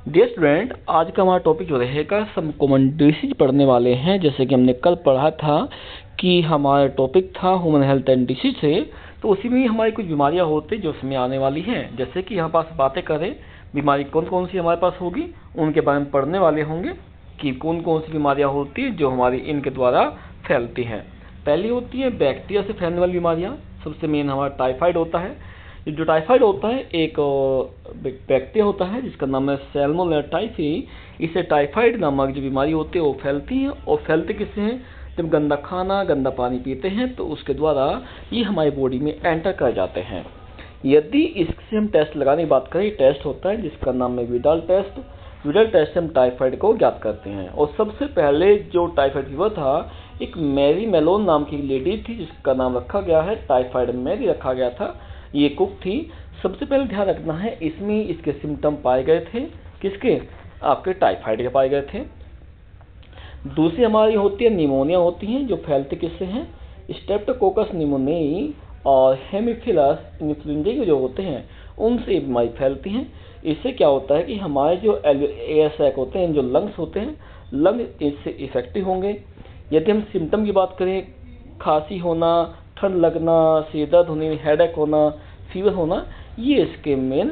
Dear student, आज का हमारा टॉपिक जो रहेगा सब कॉमन डिसीज पढ़ने वाले हैं। जैसे कि हमने कल पढ़ा था कि हमारा टॉपिक था ह्यूमन हेल्थ एंड डिसीज से, तो उसी में ही हमारी कुछ बीमारियां होती जो उसमें आने वाली हैं। जैसे कि यहाँ पास बातें करें बीमारी कौन कौन सी हमारे पास होगी, उनके बारे में पढ़ने वाले होंगे कि कौन कौन सी बीमारियाँ होती हैं जो हमारी इनके द्वारा फैलती हैं। पहली होती है बैक्टीरिया से फैलने वाली बीमारियाँ। सबसे मेन हमारा टाइफाइड होता है। जो टाइफाइड होता है एक बैक्टीरिया होता है जिसका नाम है सैल्मोनेला टाइफी। इससे टाइफाइड नामक जो बीमारी होती है वो फैलती है। और फैलते किससे हैं? जब गंदा खाना गंदा पानी पीते हैं तो उसके द्वारा ये हमारी बॉडी में एंटर कर जाते हैं। यदि इससे हम टेस्ट लगाने की बात करें, टेस्ट होता है जिसका नाम है विडाल टेस्ट। विडाल टेस्ट से हम टाइफाइड को ज्ञात करते हैं। और सबसे पहले जो टाइफाइड फीवर था, एक मैरी मेलोन नाम की लेडी थी जिसका नाम रखा गया है टाइफाइड मैरी रखा गया था। ये कुक थी। सबसे पहले ध्यान रखना है इसमें इसके सिम्टम पाए गए थे किसके? आपके टाइफाइड के पाए गए थे। दूसरी हमारी होती है निमोनिया होती हैं जो फैलते किससे हैं? स्ट्रेप्टोकोकस निमोनियाई और हेमोफिलस इन्फ्लुएंजा जो होते हैं उनसे बीमारी फैलती हैं। इससे क्या होता है कि हमारे जो एयर सैक होते हैं, जो लंग्स होते हैं, लंग इससे इफेक्टिव होंगे। यदि हम सिम्टम की बात करें, खांसी होना, ठंड लगना, सिर दर्द होने, हेडेक होना, फीवर होना, ये इसके मेन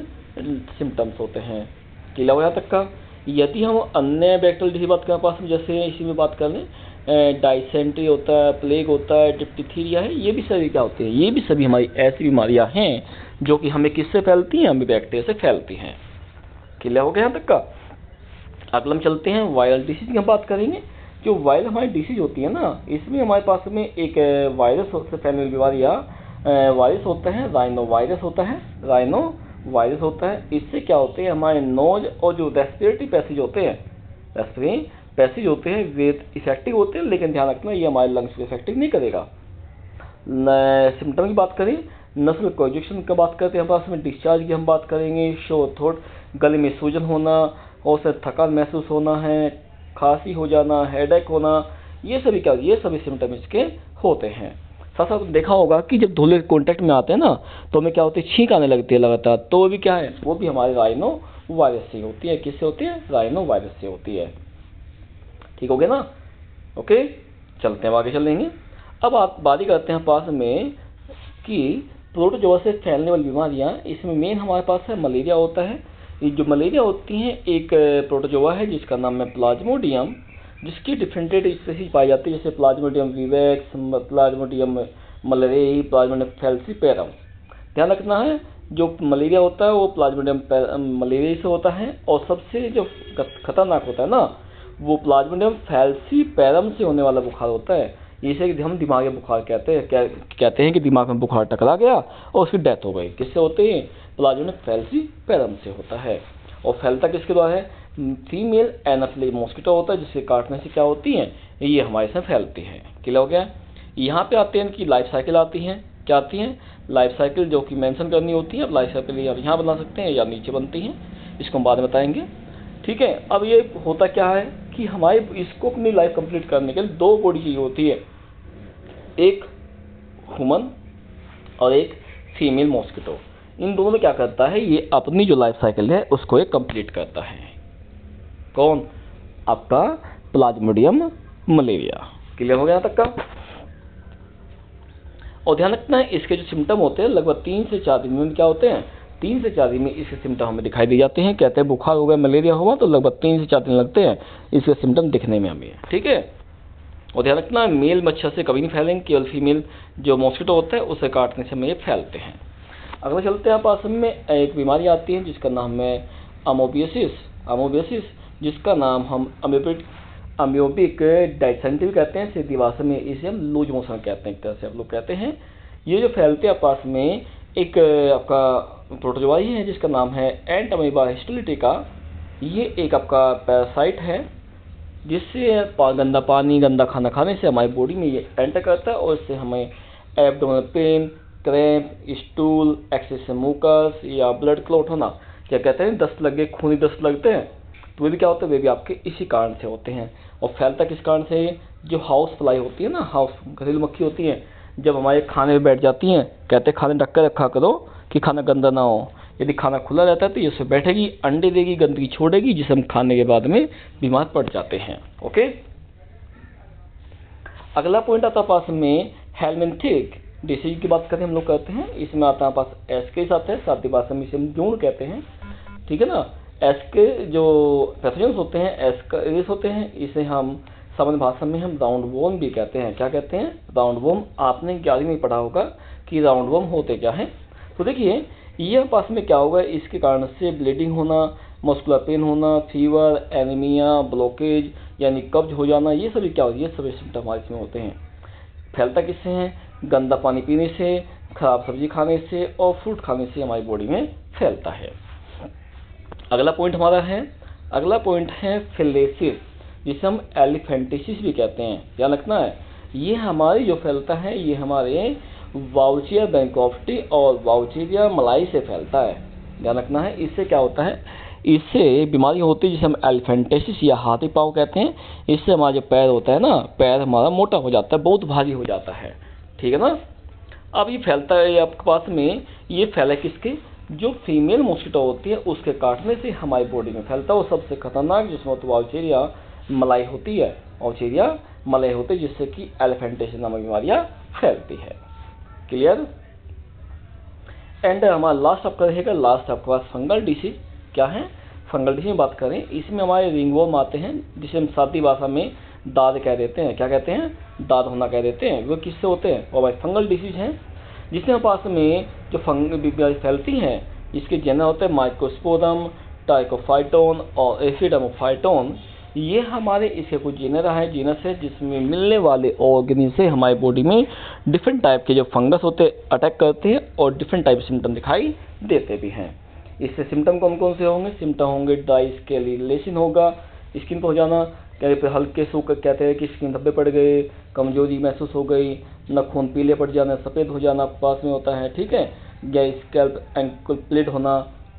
सिम्टम्स होते हैं। क्लियर हो यहाँ तक का? यदि हम अन्य बैक्टीरियल डिसीज बात करें पास में, जैसे इसी में बात कर लें डाइसेंट्री होता है, प्लेग होता है, डिप्थीरिया है, ये भी सभी क्या होते हैं? ये भी सभी हमारी ऐसी बीमारियां हैं जो कि हमें किससे फैलती हैं? हमें बैक्टीरिया से फैलती हैं। क्लियर हो गया यहाँ तक का? अगला हम चलते हैं वायरल डिसीज की हम बात करेंगे। जो वायरल हमारी डिसीज होती है ना, इसमें हमारे पास में एक वायरस से फैलने वाली बीमारियाँ वायरस होता है, राइनो वायरस होता है, राइनो वायरस होता है। इससे क्या होते हैं हमारे नोज और जो रेस्पिरेटरी पैसेज होते हैं, रेस्पिरेटरी पैसेज होते हैं वे इफेक्टिव होते हैं, लेकिन ध्यान रखना ये हमारे लंग्स को इफेक्टिव नहीं करेगा। सिम्टम की बात करें, नस्ल कॉन्जेक्शन की बात करते हैं हम पास में, डिस्चार्ज की हम बात करेंगे, शोर थ्रोट, गले में सूजन होना और से थकान महसूस होना है, खांसी हो जाना, हेडेक होना, ये सभी क्या? ये सभी सिम्टम इसके होते हैं। साथ साथ देखा होगा कि जब धूल कॉन्टैक्ट में आते हैं ना तो हमें क्या होती है? छींक आने लगती है लगातार, तो वो भी क्या है? वो भी हमारे राइनो वायरस से होती है। किससे होती है? राइनो वायरस से होती है। ठीक हो गया ना? ओके, चलते हैं आगे चलेंगे। अब आप बात करते हैं पास में कि प्रोटोजोआ से फैलने वाली बीमारियां। इसमें मेन हमारे पास है मलेरिया होता है। ये जो मलेरिया होती हैं एक प्रोटोजोआ है जिसका नाम है प्लाज्मोडियम, जिसकी डिफरेंटेड स्पीशीज पाई जाती है जैसे plasmodium vivax, plasmodium malariae, plasmodium falciparum. ध्यान रखना है जो मलेरिया होता है वो प्लाज्मोडियम मलेरिया से होता है। और सबसे जो खतरनाक होता है ना वो प्लाज्मोडियम फैल्सीपेरम से होने वाला बुखार होता है। इसे हम दिमागी बुखार कहते हैं कि दिमाग में बुखार टकरा गया और उसकी डेथ हो गई। किससे होते हैं? प्लाज्मोडियम फैल्सीपेरम से होता है। और फैलता किसके द्वारा है? फीमेल एनाफिलिस मॉस्किटो होता है जिससे काटने से क्या होती हैं? ये हमारे साथ फैलती हैं। क्लियर हो गया? यहाँ पे आते हैं कि लाइफ साइकिल आती हैं। क्या आती हैं? लाइफ साइकिल जो कि मेंशन करनी होती है। अब लाइफ साइकिल या यहाँ बना सकते हैं या नीचे बनती हैं, इसको हम बाद में बताएंगे। ठीक है, अब ये होता क्या है कि हमारे इसको अपनी लाइफ कंप्लीट करने के लिए दो बॉडी चाहिए होती है, एक ह्यूमन और एक फीमेल मॉस्किटो। इन दोनों में क्या करता है? ये अपनी जो लाइफ साइकिल है उसको ये कंप्लीट करता है। कौन? आपका प्लाज्मोडियम मलेरिया। क्लियर हो गया यहाँ तक का? और ध्यान रखना है इसके जो सिम्टम होते हैं लगभग 3 से 4 दिन में क्या होते हैं? 3 से 4 दिन में इसके सिम्टम हमें दिखाई दे जाते हैं। कहते हैं बुखार हो गया, मलेरिया हुआ तो लगभग 3 से 4 दिन लगते हैं इसके सिम्टम दिखने में हमें। ठीक है, और ध्यान रखना मेल मच्छर से कभी नहीं फैलेंगे, केवल फीमेल जो मॉस्किटो होता है उसे काटने से हमें ये फैलते हैं। अगला चलते हैं पास में एक बीमारी आती है जिसका नाम है अमोबियासिस, जिसका नाम हम अम्योबिक डाइसेंट्री कहते हैं। सीधी भाषा में इसे हम लूज मोशन कहते हैं, एक तरह से आप लोग कहते हैं। ये जो फैलते हैं पास में एक आपका प्रोटोजोआ ही है जिसका नाम है एंटअमीबा हिस्टोलिटिका। ये एक आपका पैरासाइट है जिससे गंदा पानी गंदा खाना खाने से हमारी बॉडी में ये एंटर करता है और इससे हमें abdominal pain, cramp, stool, excessive mucus या ब्लड क्लॉट होना, क्या कहते हैं दस्त लगे, खूनी दस्त लगते हैं, तो वे भी क्या होते हैं? वे भी आपके इसी कारण से होते हैं। और फैलता किस कारण से? जो हाउस फ्लाई होती है ना, हाउस घरेलू मक्खी होती है, जब हमारे खाने में बैठ जाती हैं, कहते हैं खाने ढक कर रखा करो कि खाना गंदा ना हो, यदि खाना खुला रहता है तो ये उसमें बैठेगी, अंडे देगी, गंदगी छोड़ेगी, जिसे हम खाने के बाद में बीमार पड़ जाते हैं। ओके, अगला पॉइंट आता है पास में हेलमिंथिक डिसीज की बात करते हैं हम लोग करते हैं। इसमें आता है पास एस के साथ है, साथ ही भाषा में इसे हम जून कहते हैं, ठीक है ना। एस के जो पैथोजेंस होते हैं एस होते हैं, इसे हम सामान्य भाषा में हम राउंड वॉर्म भी कहते हैं। क्या कहते हैं? Round warm. आपने 11वीं में पढ़ा होगा कि राउंड वॉर्म होते क्या हैं। तो देखिए यह पास में क्या होगा, इसके कारण से ब्लीडिंग होना, मस्कुलर पेन होना, फीवर, एनीमिया, ब्लॉकेज यानी कब्ज हो जाना, ये सभी क्या होती है, ये सभी सिम्टम हमारे इसमें होते हैं। फैलता किससे है? गंदा पानी पीने से, खराब सब्जी खाने से और फ्रूट खाने से हमारी बॉडी में फैलता है। अगला पॉइंट हमारा है, अगला पॉइंट है फिलेसिस, जिसे हम एलिफेंटिसिस भी कहते हैं। ध्यान रखना है, ये हमारी जो फैलता है ये हमारे वाउचिया बैंकोफ्टी और वाउचेरिया मलाई से फैलता है। ध्यान रखना है, इससे क्या होता है, इससे बीमारी होती है जिसे हम एलिफेंटिसिस या हाथी पाँव कहते हैं। इससे हमारा जो पैर होता है ना, पैर हमारा मोटा हो जाता है, बहुत भारी हो जाता है, ठीक है ना। अब ये फैलता है आपके पास में, ये फैला किसके, जो फीमेल मॉस्किटो होती है उसके काटने से हमारी बॉडी में फैलता है। वो सबसे खतरनाक जिसमें तो वाउचेरिया मलाई होती है, वाउचेरिया मलाई होती है, जिससे कि एलिफेंटिसिस नामक बीमारियाँ फैलती है। क्लियर। एंड हमारा लास्ट आपका रहेगा, लास्ट आपके पास फंगल डिसीज। क्या है? फंगल डिसीज में बात करें, इसमें हमारे रिंगवर्म आते हैं, जिसे हम सादी भाषा में दाद कह देते हैं। क्या कहते हैं? दाद होना कह देते हैं। वो किससे होते हैं? वो भाई फंगल डिसीज हैं, जिसमें पास में जो फंगल बीमारी फैलती हैं, इसके जेनर होते हैं माइक्रोस्पोरम, टाइकोफाइटोन और एफिडमोफाइटोन। ये हमारे इसके कुछ जीनस है जिसमें मिलने वाले ऑर्गेनिज्म से हमारी बॉडी में डिफरेंट टाइप के जो फंगस होते हैं अटैक करते हैं और डिफरेंट टाइप सिम्टम दिखाई देते भी हैं। इससे सिम्टम कौन कौन से होंगे? सिम्टम होंगे ड्राई स्केलिलेशन होगा, स्किन पर हो जाना, कहने पे हल्के सूख कहते हैं कि स्किन धब्बे पड़ गए, कमजोरी महसूस हो गई, नखून पीले पड़ जाना, सफ़ेद हो जाना पास में होता है, ठीक है, या स्कैल्प एंकुलेट होना।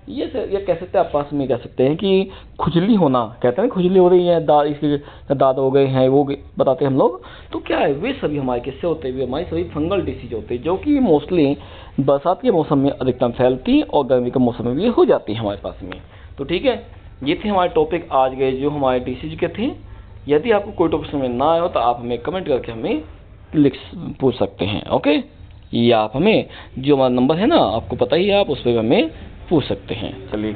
ये कह सकते हैं, आप पास में कह सकते हैं कि खुजली होना, कहते हैं खुजली हो रही है, दाद हो गए हैं, वो बताते हैं हम लोग। तो क्या है, वे सभी हमारे किससे होते हैं? वे हमारी सभी फंगल डिसीज होते हैं, जो कि मोस्टली बरसात के मौसम में अधिकतम फैलती और गर्मी के मौसम में भी हो जाती है हमारे पास में। तो ठीक है, ये थे हमारे टॉपिक आज गए जो हमारे डिसीज के थे। यदि आपको कोई टॉपिक समझ ना आया हो तो आप हमें कमेंट करके हमें पूछ सकते हैं। ओके, या आप हमें जो हमारा नंबर है ना, आपको पता ही है, आप उस पर हमें पूछ सकते हैं। चलिए।